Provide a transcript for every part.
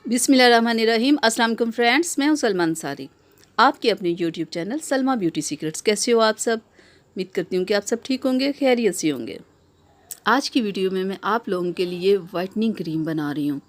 बिस्मिल्लाहिर्रहमानिर्रहीम। अस्सलाम वालेकुम फ्रेंड्स, मैं हूं सलमा अंसारी, आपके अपने YouTube channel Salma beauty secrets. कैसे हो आप सब? उम्मीद करती हूँ कि आप सब ठीक होंगे, खैरियत से होंगे। आज की वीडियो में मैं आप लोगों के लिए वाइटनिंग क्रीम बना रही हूँ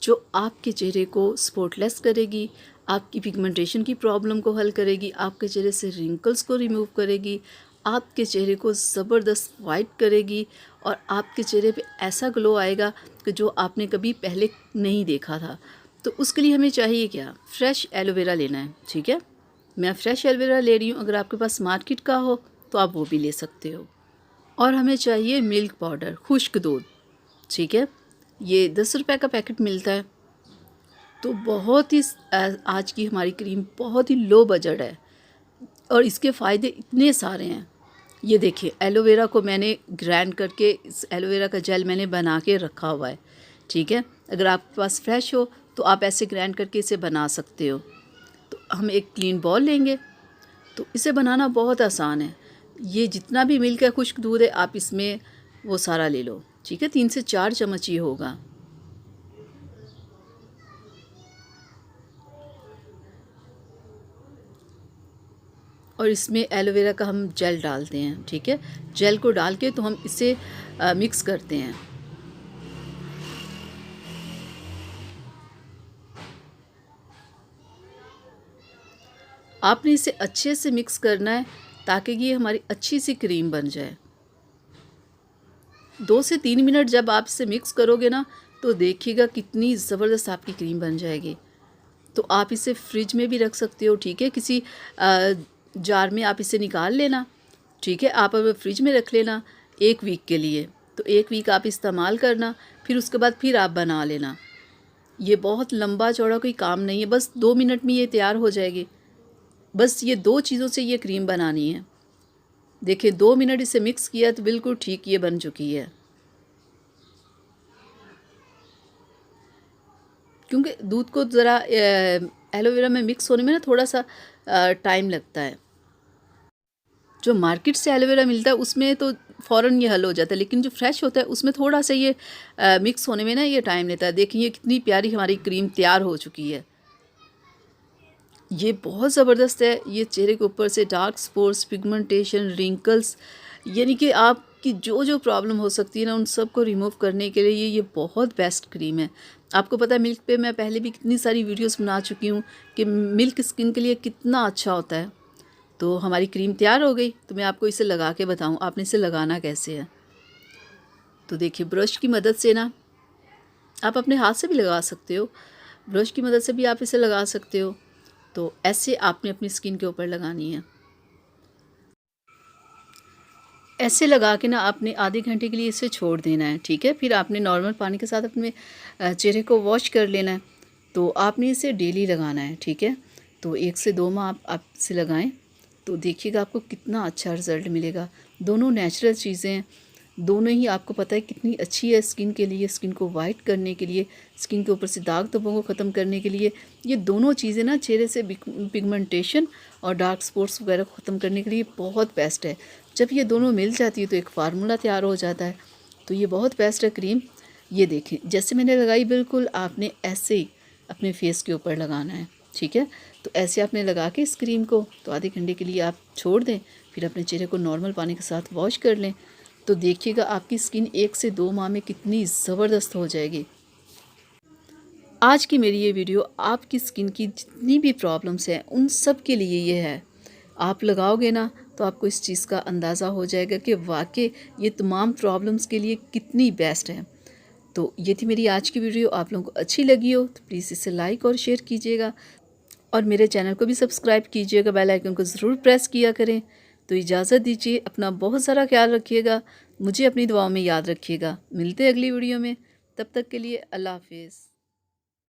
जो आपके चेहरे को स्पॉटलेस करेगी, आपकी पिगमेंटेशन की प्रॉब्लम को हल करेगी, आपके चेहरे से रिंकल्स को रिमूव करेगी, आपके चेहरे को ज़बरदस्त वाइट करेगी और आपके चेहरे पे ऐसा ग्लो आएगा कि जो आपने कभी पहले नहीं देखा था। तो उसके लिए हमें चाहिए क्या? फ्रेश एलोवेरा लेना है। ठीक है, मैं फ्रेश एलोवेरा ले रही हूँ। अगर आपके पास मार्केट का हो तो आप वो भी ले सकते हो। और हमें चाहिए मिल्क पाउडर, खुश्क दूध। ठीक है, ये 10 रुपए का पैकेट मिलता है। तो बहुत ही आज की हमारी क्रीम बहुत ही लो बजट है और इसके फ़ायदे इतने सारे हैं। ये देखिए, एलोवेरा को मैंने ग्राइंड करके इस एलोवेरा का जेल मैंने बना के रखा हुआ है। ठीक है, अगर आपके पास फ्रेश हो तो आप ऐसे ग्राइंड करके इसे बना सकते हो। तो हम एक क्लीन बॉल लेंगे। तो इसे बनाना बहुत आसान है। ये जितना भी मिल्क है, खुश्क दूध है, आप इसमें वो सारा ले लो। ठीक है, 3 से 4 चम्मच ये होगा। और इसमें एलोवेरा का हम जेल डालते हैं। ठीक है, जेल को डाल के तो हम इसे मिक्स करते हैं। आपने इसे अच्छे से मिक्स करना है ताकि ये हमारी अच्छी सी क्रीम बन जाए। 2 से 3 मिनट जब आप इसे मिक्स करोगे ना, तो देखिएगा कितनी ज़बरदस्त आपकी क्रीम बन जाएगी। तो आप इसे फ्रिज में भी रख सकते हो। ठीक है, किसी जार में आप इसे निकाल लेना। ठीक है, आप अब फ्रिज में रख लेना 1 वीक के लिए। तो 1 वीक आप इस्तेमाल करना, फिर उसके बाद फिर आप बना लेना। ये बहुत लंबा चौड़ा कोई काम नहीं है, बस 2 मिनट में ये तैयार हो जाएगी। बस ये 2 चीज़ों से ये क्रीम बनानी है। देखिए, 2 मिनट इसे मिक्स किया तो बिल्कुल ठीक ये बन चुकी है। क्योंकि दूध को ज़रा एलोवेरा में मिक्स होने में ना थोड़ा सा टाइम लगता है। जो मार्केट से एलोवेरा मिलता है उसमें तो फ़ौरन ये हल हो जाता है, लेकिन जो फ्रेश होता है उसमें थोड़ा सा ये मिक्स होने में ना ये टाइम लेता है। देखिए, ये कितनी प्यारी हमारी क्रीम तैयार हो चुकी है। ये बहुत ज़बरदस्त है। ये चेहरे के ऊपर से डार्क स्पॉट्स, पिगमेंटेशन, रिंकल्स, यानी कि आपकी जो जो प्रॉब्लम हो सकती है ना, उन सब को रिमूव करने के लिए ये बहुत बेस्ट क्रीम है। आपको पता है, मिल्क पे मैं पहले भी कितनी सारी वीडियोस बना चुकी हूँ कि मिल्क स्किन के लिए कितना अच्छा होता है। तो हमारी क्रीम तैयार हो गई, तो मैं आपको इसे लगा के बताऊँ आपने इसे लगाना कैसे है। तो देखिए, ब्रश की मदद से ना, आप अपने हाथ से भी लगा सकते हो, ब्रश की मदद से भी आप इसे लगा सकते हो। तो ऐसे आपने अपनी स्किन के ऊपर लगानी है। ऐसे लगा के ना आपने आधे घंटे के लिए इसे छोड़ देना है। ठीक है, फिर आपने नॉर्मल पानी के साथ अपने चेहरे को वॉश कर लेना है। तो आपने इसे डेली लगाना है। ठीक है, तो 1 से 2 माह आप इसे लगाएं तो देखिएगा आपको कितना अच्छा रिज़ल्ट मिलेगा। दोनों नेचुरल चीज़ें हैं, दोनों ही आपको पता है कितनी अच्छी है स्किन के लिए, स्किन को वाइट करने के लिए, स्किन के ऊपर से दाग धब्बों को ख़त्म करने के लिए। ये दोनों चीज़ें ना चेहरे से पिगमेंटेशन और डार्क स्पॉट्स वगैरह को ख़त्म करने के लिए बहुत बेस्ट है। जब ये दोनों मिल जाती है तो एक फार्मूला तैयार हो जाता है। तो ये बहुत बेस्ट है क्रीम। ये देखें, जैसे मैंने लगाई बिल्कुल आपने ऐसे ही अपने फेस के ऊपर लगाना है। ठीक है, तो ऐसे आपने लगा के इस क्रीम को तो आधे घंटे के लिए आप छोड़ दें, फिर अपने चेहरे को नॉर्मल पानी के साथ वॉश कर लें। तो देखिएगा आपकी स्किन 1 से 2 माह में कितनी ज़बरदस्त हो जाएगी। आज की मेरी ये वीडियो आपकी स्किन की जितनी भी प्रॉब्लम्स हैं उन सब के लिए ये है। आप लगाओगे ना तो आपको इस चीज़ का अंदाज़ा हो जाएगा कि वाकई ये तमाम प्रॉब्लम्स के लिए कितनी बेस्ट है। तो ये थी मेरी आज की वीडियो। आप लोगों को अच्छी लगी हो तो प्लीज़ इसे लाइक और शेयर कीजिएगा और मेरे चैनल को भी सब्सक्राइब कीजिएगा, बेल आइकन को ज़रूर प्रेस किया करें। तो इजाज़त दीजिए, अपना बहुत सारा ख्याल रखिएगा, मुझे अपनी दुआओं में याद रखिएगा। मिलते हैं अगली वीडियो में, तब तक के लिए अल्लाह हाफिज़।